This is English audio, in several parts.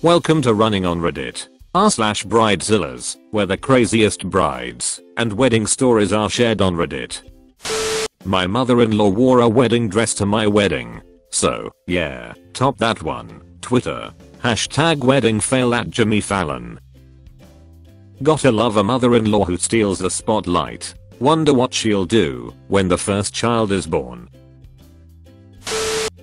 Welcome to Running on Reddit r/Bridezillas, where the craziest brides and wedding stories are shared on Reddit. My mother-in-law wore a wedding dress to my wedding. So, yeah, top that one. Twitter. #wedding fail at Jimmy Fallon. Gotta love a mother-in-law who steals the spotlight. Wonder what she'll do when the first child is born.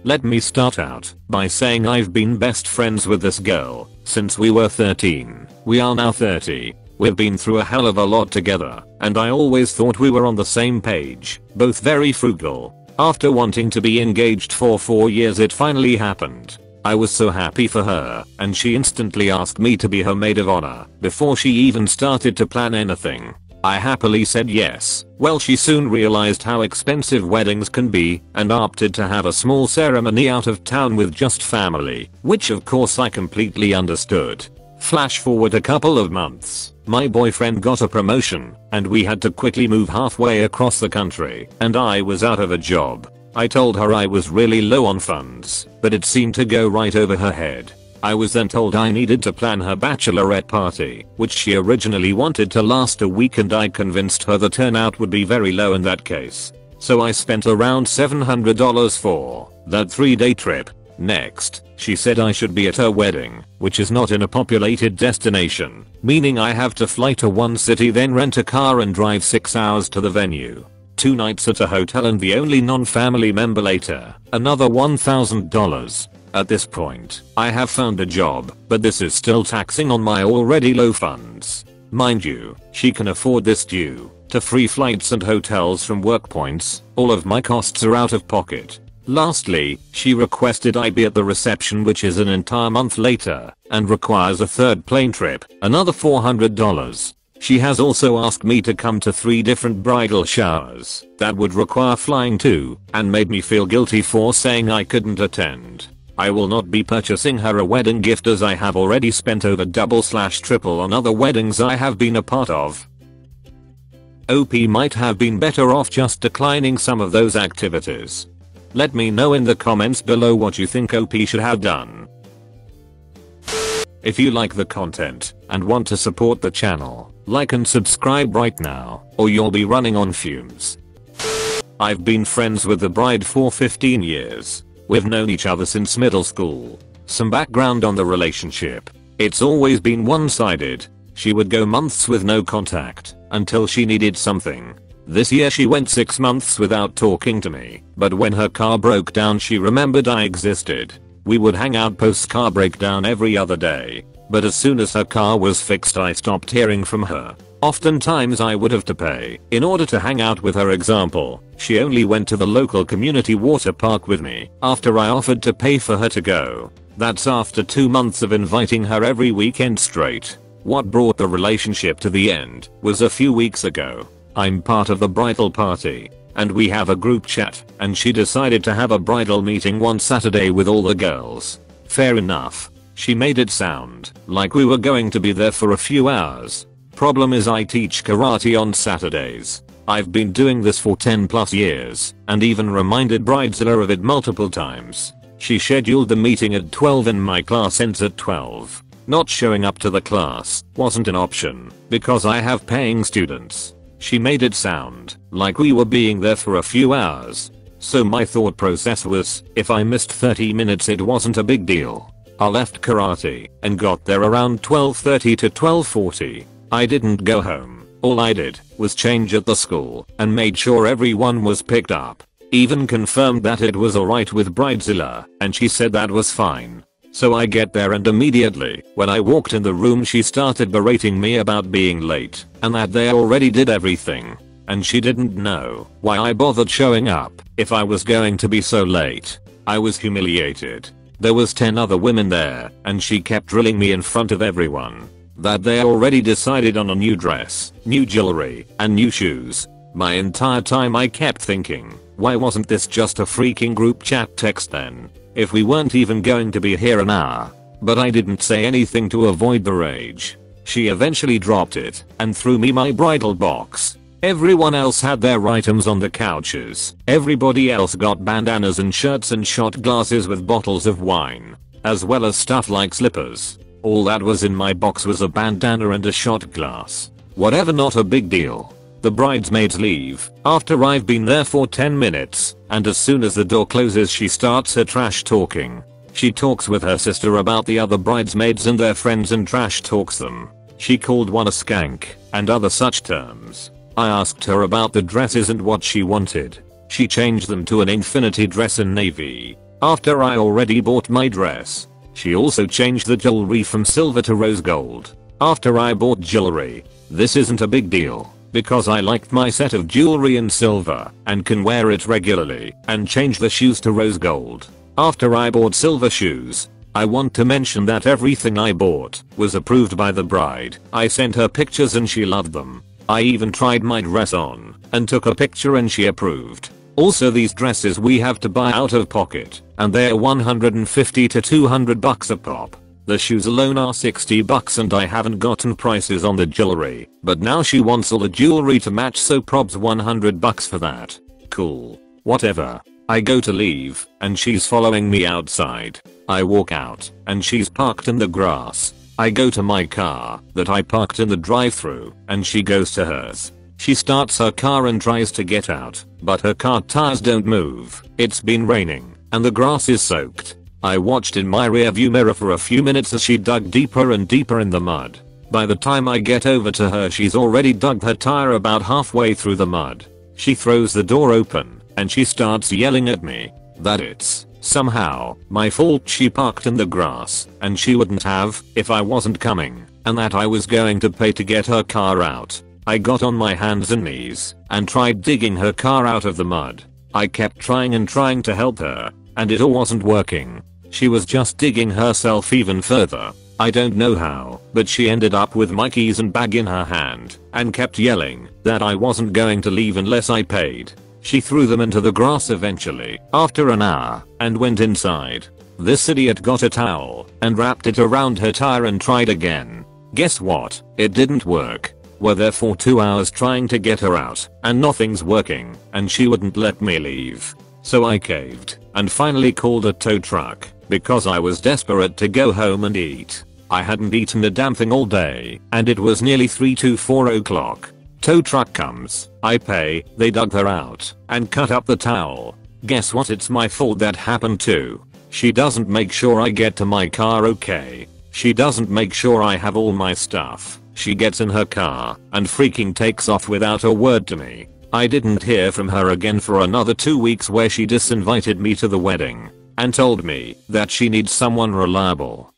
Let me start out by saying I've been best friends with this girl since we were 13. We are now 30. We've been through a hell of a lot together, and I always thought we were on the same page, both very frugal. After wanting to be engaged for 4 years, it finally happened. I was so happy for her, and she instantly asked me to be her maid of honor before she even started to plan anything. I happily said yes. Well, she soon realized how expensive weddings can be and opted to have a small ceremony out of town with just family, which of course I completely understood. Flash forward a couple of months, my boyfriend got a promotion and we had to quickly move halfway across the country, and I was out of a job. I told her I was really low on funds, but it seemed to go right over her head. I was then told I needed to plan her bachelorette party, which she originally wanted to last a week, and I convinced her the turnout would be very low in that case. So I spent around $700 for that 3-day trip. Next, she said I should be at her wedding, which is not in a populated destination, meaning I have to fly to one city, then rent a car and drive 6 hours to the venue. 2 nights at a hotel and the only non-family member later, another $1,000. At this point, I have found a job, but this is still taxing on my already low funds. Mind you, she can afford this due to free flights and hotels from work points. All of my costs are out of pocket. Lastly, she requested I be at the reception, which is an entire month later, and requires a third plane trip, another $400. She has also asked me to come to 3 different bridal showers that would require flying to, and made me feel guilty for saying I couldn't attend. I will not be purchasing her a wedding gift, as I have already spent over double/triple on other weddings I have been a part of. OP might have been better off just declining some of those activities. Let me know in the comments below what you think OP should have done. If you like the content and want to support the channel, like and subscribe right now, or you'll be running on fumes. I've been friends with the bride for 15 years. We've known each other since middle school. Some background on the relationship. It's always been one-sided. She would go months with no contact until she needed something. This year she went 6 months without talking to me, but when her car broke down she remembered I existed. We would hang out post car breakdown every other day, but as soon as her car was fixed I stopped hearing from her. Oftentimes I would have to pay in order to hang out with her. Example, she only went to the local community water park with me after I offered to pay for her to go. That's after 2 months of inviting her every weekend straight. What brought the relationship to the end was a few weeks ago. I'm part of the bridal party, and we have a group chat, and she decided to have a bridal meeting one Saturday with all the girls. Fair enough. She made it sound like we were going to be there for a few hours. Problem is I teach karate on Saturdays. I've been doing this for 10+ years and even reminded Bridezilla of it multiple times. She scheduled the meeting at 12 and my class ends at 12. Not showing up to the class wasn't an option because I have paying students. She made it sound like we were being there for a few hours. So my thought process was, if I missed 30 minutes it wasn't a big deal. I left karate and got there around 12:30 to 12:40. I didn't go home. All I did was change at the school and made sure everyone was picked up. Even confirmed that it was alright with Bridezilla, and she said that was fine. So I get there and immediately when I walked in the room she started berating me about being late and that they already did everything. And she didn't know why I bothered showing up if I was going to be so late. I was humiliated. There was 10 other women there and she kept drilling me in front of everyone that they already decided on a new dress, new jewelry, and new shoes. My entire time I kept thinking, why wasn't this just a freaking group chat text then? If we weren't even going to be here an hour. But I didn't say anything to avoid the rage. She eventually dropped it and threw me my bridal box. Everyone else had their items on the couches. Everybody else got bandanas and shirts and shot glasses with bottles of wine, as well as stuff like slippers. All that was in my box was a bandana and a shot glass. Whatever, not a big deal. The bridesmaids leave after I've been there for 10 minutes, and as soon as the door closes she starts her trash talking. She talks with her sister about the other bridesmaids and their friends and trash talks them. She called one a skank and other such terms. I asked her about the dresses and what she wanted. She changed them to an infinity dress in navy after I already bought my dress. She also changed the jewelry from silver to rose gold after I bought jewelry. This isn't a big deal because I liked my set of jewelry in silver and can wear it regularly, and change the shoes to rose gold after I bought silver shoes. I want to mention that everything I bought was approved by the bride. I sent her pictures and she loved them. I even tried my dress on and took a picture and she approved. Also, these dresses we have to buy out of pocket, and they're $150 to $200 a pop. The shoes alone are $60 and I haven't gotten prices on the jewelry, but now she wants all the jewelry to match, so probs $100 for that. Cool. Whatever. I go to leave and she's following me outside. I walk out and she's parked in the grass. I go to my car that I parked in the drive-thru and she goes to hers. She starts her car and tries to get out, but her car tires don't move. It's been raining and the grass is soaked. I watched in my rearview mirror for a few minutes as she dug deeper and deeper in the mud. By the time I get over to her, she's already dug her tire about halfway through the mud. She throws the door open and she starts yelling at me that it's somehow my fault she parked in the grass and she wouldn't have if I wasn't coming, and that I was going to pay to get her car out. I got on my hands and knees and tried digging her car out of the mud. I kept trying and trying to help her, and it all wasn't working. She was just digging herself even further. I don't know how, but she ended up with my keys and bag in her hand and kept yelling that I wasn't going to leave unless I paid. She threw them into the grass eventually after an hour and went inside. This idiot got a towel and wrapped it around her tire and tried again. Guess what? It didn't work. We're there for 2 hours trying to get her out and nothing's working, and she wouldn't let me leave. So I caved and finally called a tow truck because I was desperate to go home and eat. I hadn't eaten a damn thing all day and it was nearly 3 to 4 o'clock. Tow truck comes, I pay, they dug her out and cut up the towel. Guess what? It's my fault that happened too. She doesn't make sure I get to my car okay. She doesn't make sure I have all my stuff. She gets in her car and freaking takes off without a word to me. I didn't hear from her again for another 2 weeks, where she disinvited me to the wedding and told me that she needs someone reliable.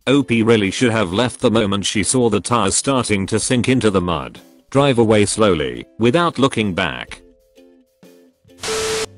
OP really should have left the moment she saw the tires starting to sink into the mud. Drive away slowly without looking back.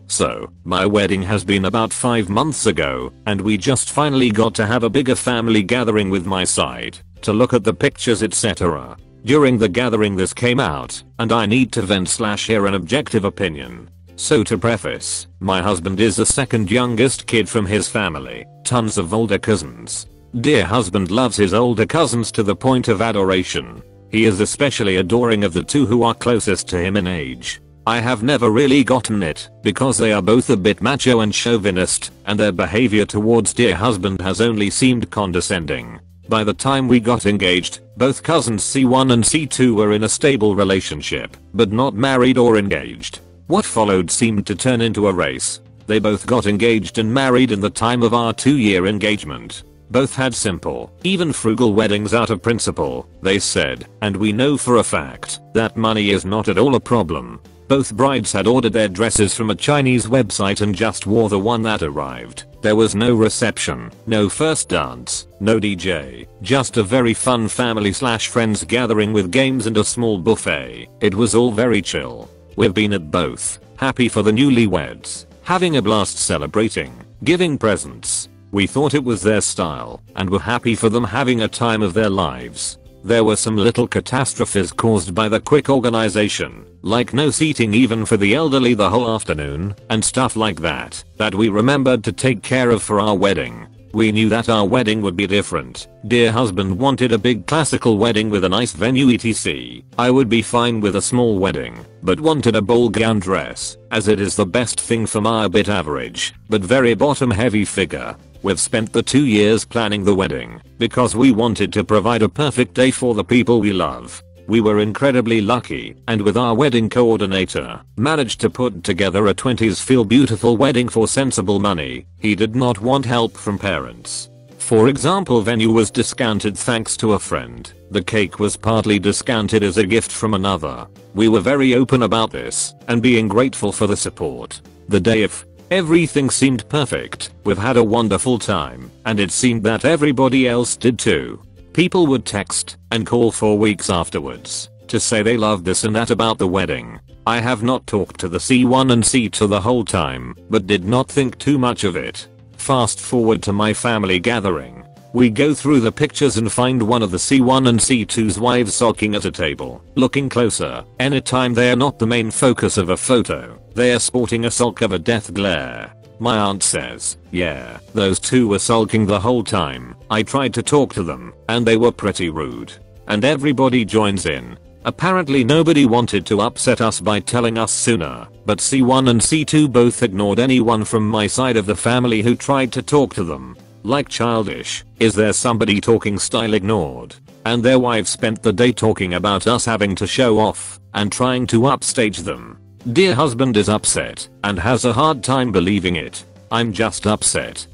So, my wedding has been about 5 months ago, and we just finally got to have a bigger family gathering with my side to look at the pictures, etc. During the gathering this came out, and I need to vent/hear an objective opinion. So to preface, my husband is the second youngest kid from his family, tons of older cousins. Dear husband loves his older cousins to the point of adoration. He is especially adoring of the two who are closest to him in age. I have never really gotten it, because they are both a bit macho and chauvinist, and their behavior towards dear husband has only seemed condescending. By the time we got engaged, both cousins C1 and C2 were in a stable relationship, but not married or engaged. What followed seemed to turn into a race. They both got engaged and married in the time of our 2-year engagement. Both had simple, even frugal weddings out of principle, they said, and we know for a fact that money is not at all a problem. Both brides had ordered their dresses from a Chinese website and just wore the one that arrived. There was no reception, no first dance, no DJ, just a very fun family/friends gathering with games and a small buffet. It was all very chill. We've been at both, happy for the newlyweds, having a blast celebrating, giving presents. We thought it was their style, and were happy for them having a time of their lives. There were some little catastrophes caused by the quick organization, like no seating even for the elderly the whole afternoon, and stuff like that, that we remembered to take care of for our wedding. We knew that our wedding would be different. Dear husband wanted a big classical wedding with a nice venue etc. I would be fine with a small wedding, but wanted a ball gown dress, as it is the best thing for my bit average, but very bottom heavy figure. We've spent the 2 years planning the wedding because we wanted to provide a perfect day for the people we love. We were incredibly lucky and with our wedding coordinator managed to put together a 20s feel beautiful wedding for sensible money. He did not want help from parents. For example, venue was discounted thanks to a friend. The cake was partly discounted as a gift from another. We were very open about this and being grateful for the support. The day of, everything seemed perfect. We've had a wonderful time and it seemed that everybody else did too. People would text and call for weeks afterwards to say they loved this and that about the wedding. I have not talked to the C1 and C2 the whole time, but did not think too much of it. Fast forward to my family gathering. We go through the pictures and find one of the C1 and C2's wives sulking at a table. Looking closer, anytime they are not the main focus of a photo, they are sporting a sulk of a death glare. My aunt says, yeah, those two were sulking the whole time. I tried to talk to them, and they were pretty rude. And everybody joins in. Apparently nobody wanted to upset us by telling us sooner, but C1 and C2 both ignored anyone from my side of the family who tried to talk to them. Like childish, is there somebody talking style ignored. And their wives spent the day talking about us having to show off and trying to upstage them. Dear husband is upset and has a hard time believing it. I'm just upset.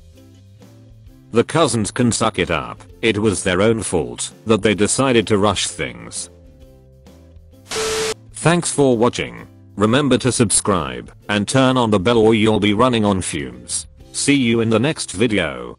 The cousins can suck it up. It was their own fault that they decided to rush things. Thanks for watching. Remember to subscribe and turn on the bell or you'll be running on fumes. See you in the next video.